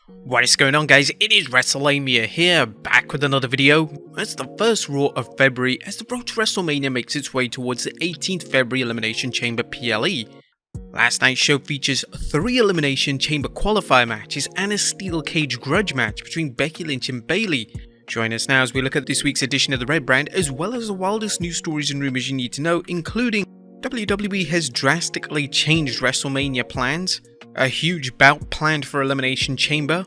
What is going on, guys? It is Wrestlelamia here, back with another video. It's the first Raw of February as the road to WrestleMania makes its way towards the 18th February Elimination Chamber PLE. Last night's show features 3 Elimination Chamber qualifier matches and a steel cage grudge match between Becky, Lynch and Bayley. Join us now as we look at this week's edition of the Red Brand, as well as the wildest news stories and rumors you need to know, including WWE has drastically changed WrestleMania plans, a huge bout planned for Elimination Chamber,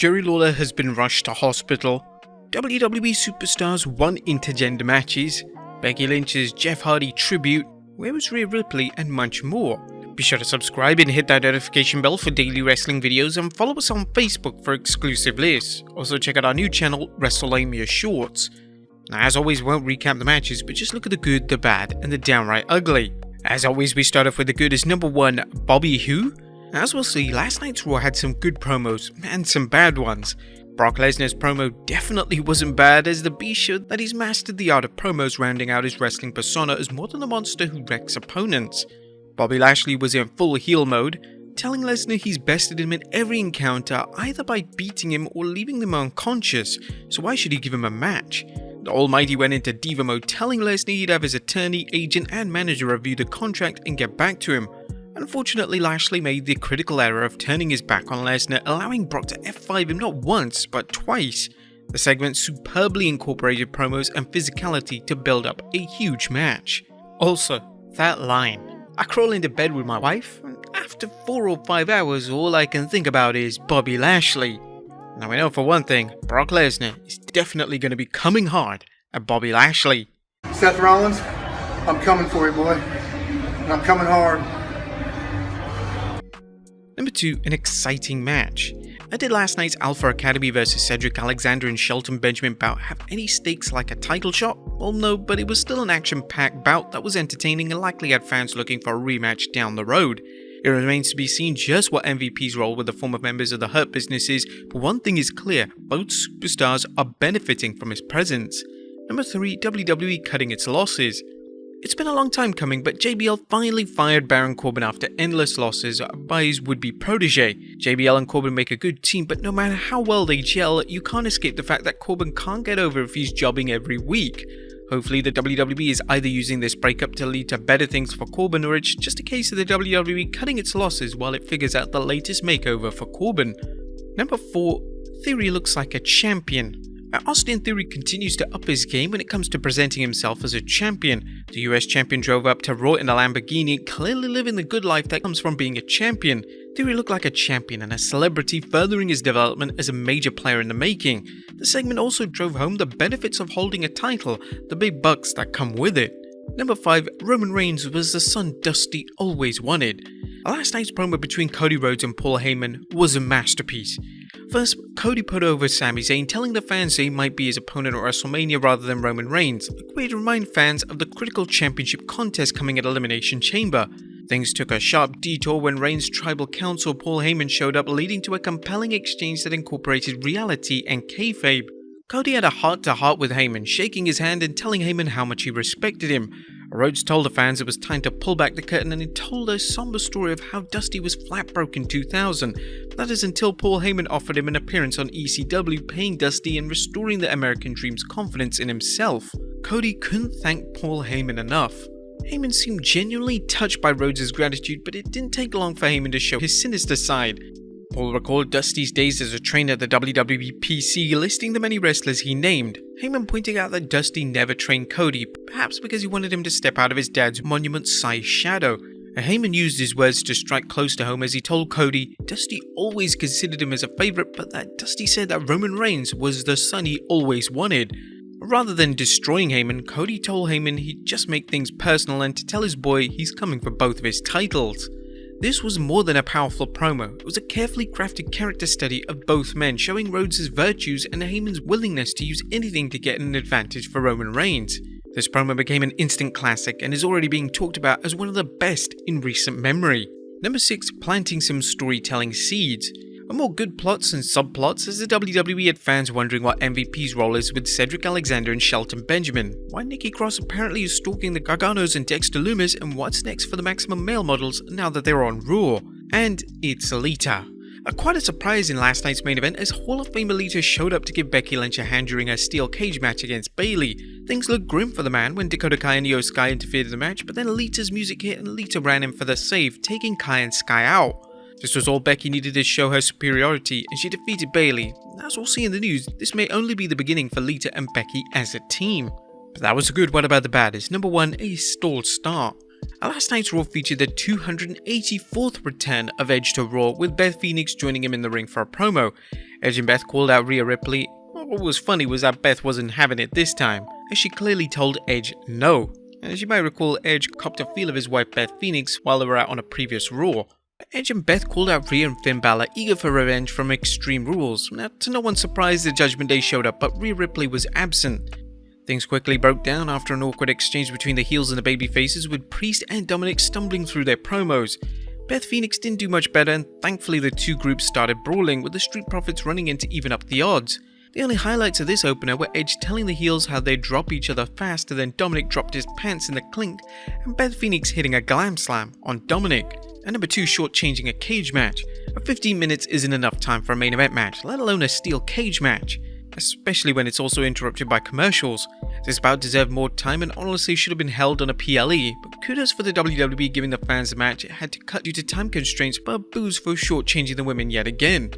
Lawler has been rushed to hospital, WWE superstars won intergender matches, Becky Lynch's Jeff Hardy tribute, where was Rhea Ripley, and much more. Be sure to subscribe and hit that notification bell for daily wrestling videos, and follow us on Facebook for exclusive lists. Also check out our new channel, Wrestlelamia Shorts. Now, as always, we won't recap the matches, but just look at the good, the bad, and the downright ugly. As always, we start off with the good as number 1, Bobby Who. As we'll see, last night's Raw had some good promos and some bad ones. Brock Lesnar's promo definitely wasn't bad, as the Beast showed that he's mastered the art of promos, rounding out his wrestling persona as more than a monster who wrecks opponents. Bobby Lashley was in full heel mode, telling Lesnar he's bested him in every encounter, either by beating him or leaving him unconscious, so why should he give him a match? The Almighty went into diva mode, telling Lesnar he'd have his attorney, agent and manager review the contract and get back to him. Unfortunately, Lashley made the critical error of turning his back on Lesnar, allowing Brock to F5 him not once, but twice. The segment superbly incorporated promos and physicality to build up a huge match. Also, that line, "I crawl into bed with my wife, and after 4 or 5 hours all I can think about is Bobby Lashley." Now we know for one thing, Brock Lesnar is definitely going to be coming hard at Bobby Lashley. Seth Rollins, I'm coming for you, boy. And I'm coming hard. Number 2, an exciting match. Did last night's Alpha Academy vs Cedric Alexander and Shelton Benjamin bout have any stakes like a title shot? Well, no, but it was still an action-packed bout that was entertaining and likely had fans looking for a rematch down the road. It remains to be seen just what MVP's role with the former members of the Hurt Business is, but one thing is clear, both superstars are benefiting from his presence. Number 3, WWE cutting its losses. It's been a long time coming, but JBL finally fired Baron Corbin after endless losses by his would-be protege. JBL and Corbin make a good team, but no matter how well they gel, you can't escape the fact that Corbin can't get over if he's jobbing every week. Hopefully the WWE is either using this breakup to lead to better things for Corbin, or it's just a case of the WWE cutting its losses while it figures out the latest makeover for Corbin. Number 4, Theory looks like a champion. Austin Theory continues to up his game when it comes to presenting himself as a champion. The US champion drove up to Raw in a Lamborghini, clearly living the good life that comes from being a champion. Theory looked like a champion and a celebrity, furthering his development as a major player in the making. The segment also drove home the benefits of holding a title, the big bucks that come with it. Number 5, Roman Reigns was the son Dusty always wanted. Last night's promo between Cody Rhodes and Paul Heyman was a masterpiece. First, Cody put over Sami Zayn, telling the fans Zayn might be his opponent at WrestleMania rather than Roman Reigns, a way to remind fans of the critical championship contest coming at Elimination Chamber. Things took a sharp detour when Reigns' tribal council Paul Heyman showed up, leading to a compelling exchange that incorporated reality and kayfabe. Cody had a heart-to-heart with Heyman, shaking his hand and telling Heyman how much he respected him. Rhodes told the fans it was time to pull back the curtain, and he told a somber story of how Dusty was flat broke in 2000. That is until Paul Heyman offered him an appearance on ECW, paying Dusty and restoring the American Dream's confidence in himself. Cody couldn't thank Paul Heyman enough. Heyman seemed genuinely touched by Rhodes' gratitude, but it didn't take long for Heyman to show his sinister side. Paul recalled Dusty's days as a trainer at the WWE PC, listing the many wrestlers he named. Heyman pointing out that Dusty never trained Cody, perhaps because he wanted him to step out of his dad's monument-sized shadow. Heyman used his words to strike close to home as he told Cody Dusty always considered him as a favourite, but that Dusty said that Roman Reigns was the son he always wanted. Rather than destroying Heyman, Cody told Heyman he'd just make things personal and to tell his boy he's coming for both of his titles. This was more than a powerful promo, it was a carefully crafted character study of both men, showing Rhodes' virtues and Heyman's willingness to use anything to get an advantage for Roman Reigns. This promo became an instant classic and is already being talked about as one of the best in recent memory. Number 6, planting some storytelling seeds. More good plots and subplots as the WWE had fans wondering what MVP's role is with Cedric Alexander and Shelton Benjamin, why Nikki Cross apparently is stalking the Garganos and Dexter Lumis, and what's next for the Maximum Male models now that they're on Raw. And it's Lita. Quite a surprise in last night's main event as Hall of Famer Lita showed up to give Becky Lynch a hand during her steel cage match against Bayley. Things looked grim for the man when Dakota Kai and Io Sky interfered in the match, but then Lita's music hit and Lita ran in for the save, taking Kai and Sky out. This was all Becky needed to show her superiority, and she defeated Bayley. As we'll see in the news, this may only be the beginning for Lita and Becky as a team. But that was the good. What about the bad? Is number 1 a stalled start. Last night's Raw featured the 284th return of Edge to Raw, with Beth Phoenix joining him in the ring for a promo. Edge and Beth called out Rhea Ripley. What was funny was that Beth wasn't having it this time, as she clearly told Edge no. As you might recall, Edge copped a feel of his wife Beth Phoenix while they were out on a previous Raw. Edge and Beth called out Rhea and Finn Balor, eager for revenge from Extreme Rules. Now, to no one's surprise, the Judgment Day showed up, but Rhea Ripley was absent. Things quickly broke down after an awkward exchange between the heels and the baby faces, with Priest and Dominic stumbling through their promos. Beth Phoenix didn't do much better, and thankfully the two groups started brawling, with the Street Profits running in to even up the odds. The only highlights of this opener were Edge telling the heels how they'd drop each other faster than Dominic dropped his pants in the clink, and Beth Phoenix hitting a glam slam on Dominic. And number 2 shortchanging a cage match. 15 minutes isn't enough time for a main event match, let alone a steel cage match, especially when it's also interrupted by commercials. This bout deserved more time and honestly should have been held on a PLE, but kudos for the WWE giving the fans the match it had to cut due to time constraints, but boos for shortchanging the women yet again.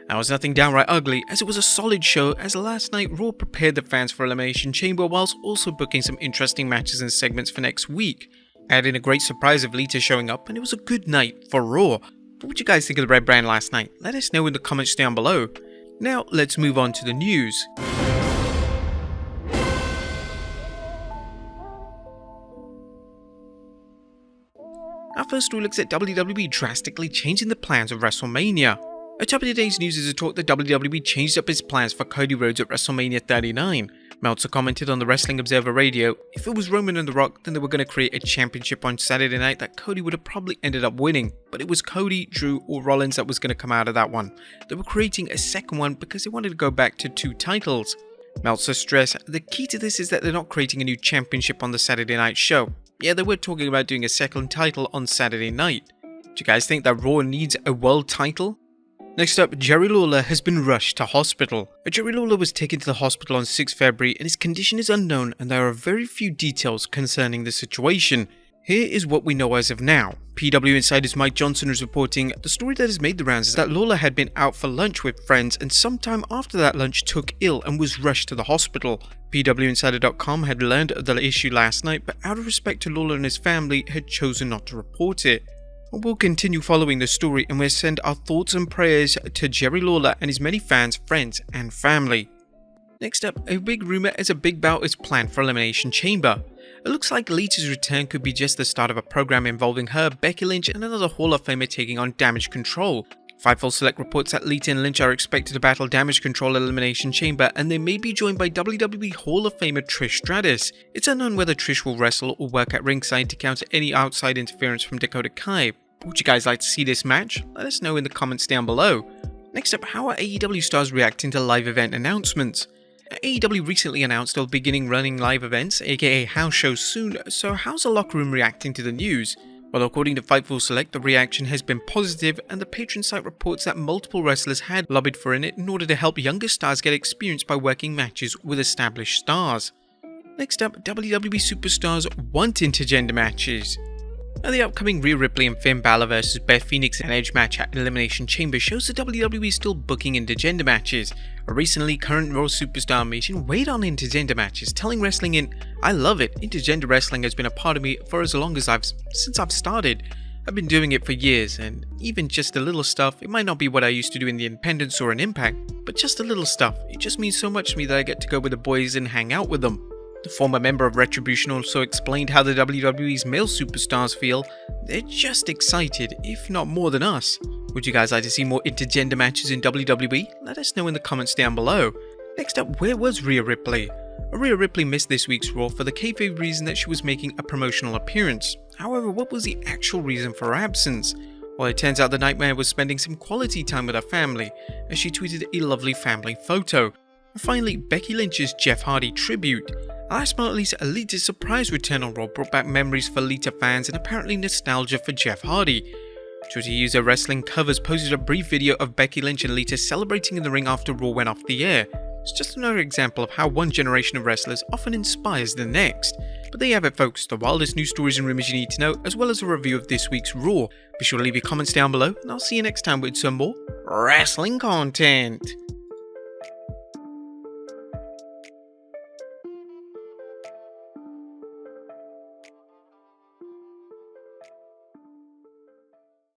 That was nothing downright ugly, as it was a solid show, as last night Raw prepared the fans for Elimination Chamber whilst also booking some interesting matches and segments for next week. Adding a great surprise of Lita showing up, and it was a good night for Raw. What would you guys think of the Red Brand last night? Let us know in the comments down below. Now let's move on to the news. Our first story looks at WWE drastically changing the plans of WrestleMania. Atop of today's news is a talk that WWE changed up its plans for Cody Rhodes at WrestleMania 39. Meltzer commented on the Wrestling Observer Radio, if it was Roman and The Rock, then they were going to create a championship on Saturday night that Cody would have probably ended up winning, but it was Cody, Drew or Rollins that was going to come out of that one. They were creating a second one because they wanted to go back to 2 titles. Meltzer stressed, the key to this is that they're not creating a new championship on the Saturday night show. Yeah, they were talking about doing a second title on Saturday night. Do you guys think that Raw needs a world title? Next up, Jerry Lawler has been rushed to hospital. Jerry Lawler was taken to the hospital on 6 February and his condition is unknown and there are very few details concerning the situation. Here is what we know as of now. PW Insider's Mike Johnson is reporting, the story that has made the rounds is that Lawler had been out for lunch with friends and sometime after that lunch took ill and was rushed to the hospital. PWInsider.com had learned of the issue last night, but out of respect to Lawler and his family had chosen not to report it. We'll continue following the story and we'll send our thoughts and prayers to Jerry Lawler and his many fans, friends and family. Next up, a big rumour as a big bout is planned for Elimination Chamber. It looks like Lita's return could be just the start of a program involving her, Becky Lynch and another Hall of Famer taking on Damage Control. Fightful Select reports that Lita and Lynch are expected to battle Damage Control Elimination Chamber and they may be joined by WWE Hall of Famer Trish Stratus. It's unknown whether Trish will wrestle or work at ringside to counter any outside interference from Dakota Kai. Would you guys like to see this match? Let us know in the comments down below. Next up, how are AEW stars reacting to live event announcements? AEW recently announced they'll be beginning running live events, aka house shows soon, so how's the locker room reacting to the news? Well, according to Fightful Select, the reaction has been positive and the Patreon site reports that multiple wrestlers had lobbied for it in order to help younger stars get experience by working matches with established stars. Next up, WWE superstars want intergender matches. Now, the upcoming Rhea Ripley and Finn Balor vs Beth Phoenix and Edge match at Elimination Chamber shows the WWE still booking intergender matches. A recently current Raw superstar Mason weighed on intergender matches, telling Wrestling In, I love it, intergender wrestling has been a part of me for as long as since I've started. I've been doing it for years, and even just the little stuff, it might not be what I used to do in the Independence or an Impact, but just the little stuff, it just means so much to me that I get to go with the boys and hang out with them. The former member of Retribution also explained how the WWE's male superstars feel. They're just excited, if not more than us. Would you guys like to see more intergender matches in WWE? Let us know in the comments down below. Next up, where was Rhea Ripley? Rhea Ripley missed this week's Raw for the kayfabe reason that she was making a promotional appearance. However, what was the actual reason for her absence? Well, it turns out the Nightmare was spending some quality time with her family, as she tweeted a lovely family photo. And finally, Becky Lynch's Jeff Hardy tribute. Last but not least, Lita's surprise return on Raw brought back memories for Lita fans and apparently nostalgia for Jeff Hardy. Twitter user Wrestling Covers posted a brief video of Becky Lynch and Lita celebrating in the ring after Raw went off the air. It's just another example of how one generation of wrestlers often inspires the next. But there you have it folks, the wildest news stories and rumors you need to know, as well as a review of this week's Raw. Be sure to leave your comments down below, and I'll see you next time with some more wrestling content.